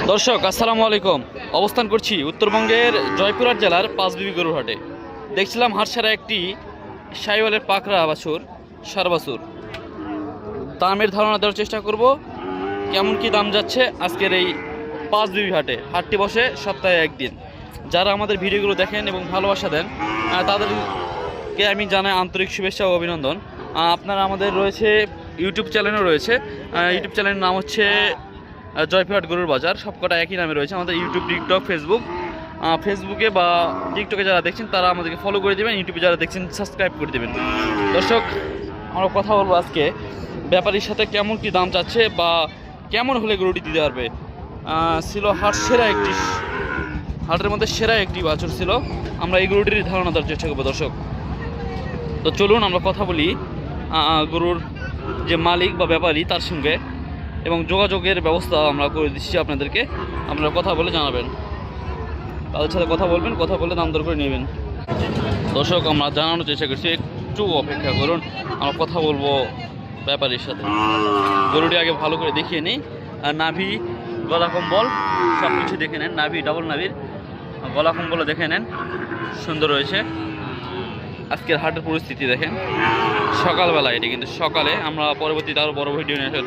দর্শক আসসালামু আলাইকুম। অবস্থান করছি উত্তরবঙ্গের জয়পুরহাট জেলার পাঁচবিবি গরুর হাটে। দেখছিলাম হাটসারা একটি শাহিওয়ালের পাকড়া বাছুর, সার বাছুর। দামের ধারণা দেওয়ার চেষ্টা করব, কেমন কি দাম যাচ্ছে আজকের এই পাঁচবিবি হাটে। হাটটি বসে সপ্তাহে একদিন। যারা আমাদের ভিডিওগুলো দেখেন এবং ভালোবাসা দেন তাদেরকে আমি জানাই আন্তরিক শুভেচ্ছা ও অভিনন্দন। আপনারা আমাদের রয়েছে ইউটিউব চ্যানেলও রয়েছে। ইউটিউব চ্যানেলের নাম হচ্ছে জয়পুরহাট গরুর বাজার। সবকটা একই নামে রয়েছে। আমাদের ইউটিউব, টিকটক, ফেসবুকে বা টিকটকে যারা দেখছেন তারা আমাদেরকে ফলো করে দেবেন, ইউটিউবে যারা দেখছেন সাবস্ক্রাইব করে দেবেন। দর্শক, আমরা কথা বলবো আজকে ব্যাপারীর সাথে কেমন কি দাম চাচ্ছে বা কেমন হলে গরুটি দিতে পারবে। ছিল হাটের মধ্যে সেরা একটি বাছুর ছিল। আমরা এই গরুটির ধারণা দেওয়ার চেষ্টা করবো দর্শক। তো চলুন আমরা কথা বলি গরুর যে মালিক বা ব্যাপারী তার সঙ্গে, এবং যোগাযোগের ব্যবস্থা আমরা করে দিচ্ছি আপনাদেরকে। আপনারা কথা বলে জানাবেন, তাদের সাথে কথা বলবেন, কথা বলে দাম দর করে নেবেন। দর্শক, আমরা জানানোর চেষ্টা করছি, একটু অপেক্ষা করুন। আমরা কথা বলবো ব্যাপারীর সাথে। গরুটি আগে ভালো করে দেখিয়ে নিই। নাভি, গলা কম্বল সব কিছু দেখে নেন। নাভি ডাবল নাভির, গলা কম্বলও দেখে নেন, সুন্দর রয়েছে। আজকের হাটের পরিস্থিতি দেখেন, সকালবেলা এটি, কিন্তু সকালে আমরা পরবর্তীতে আরও বড় ভিডিও নিয়ে আসার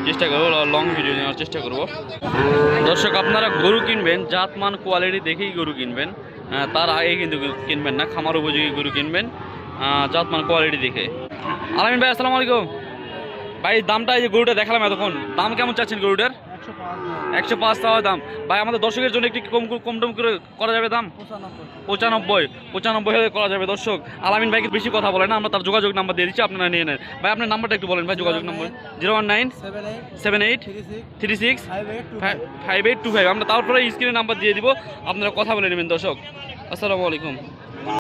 চেষ্টা করবো, লং ভিডিও নেওয়ার চেষ্টা করব। দর্শক, আপনারা গরু কিনবেন জাতমান কোয়ালিটি দেখেই গরু কিনবেন, তার আগে কিন্তু কিনবেন না। খামার উপযোগী গরু কিনবেন জাতমান কোয়ালিটি দেখে। আলামিন ভাই, আসসালামু আলাইকুম ভাই। দামটা এই যে গরুটা দেখালাম এতক্ষণ, দাম কেমন চাচ্ছেন গরুটার? 105 টাকা দাম। ভাই, আমাদের দর্শকের জন্য একটু কম করে করা যাবে দাম? 95 হলে করা যাবে। দর্শক, আলামিন ভাইকে বেশি কথা বলে না, আমরা তার যোগাযোগ নাম্বার দিয়ে দিচ্ছি, আপনারা নিয়ে নেন। ভাই, আপনার নাম্বারটা একটু বলেন ভাই, যোগাযোগ নাম্বার। 01978365825। আমরা তারপরে স্ক্রিনে নাম্বার দিয়ে দিব, আপনারা কথা বলে নেবেন। দর্শক, আসসালামু আলাইকুম।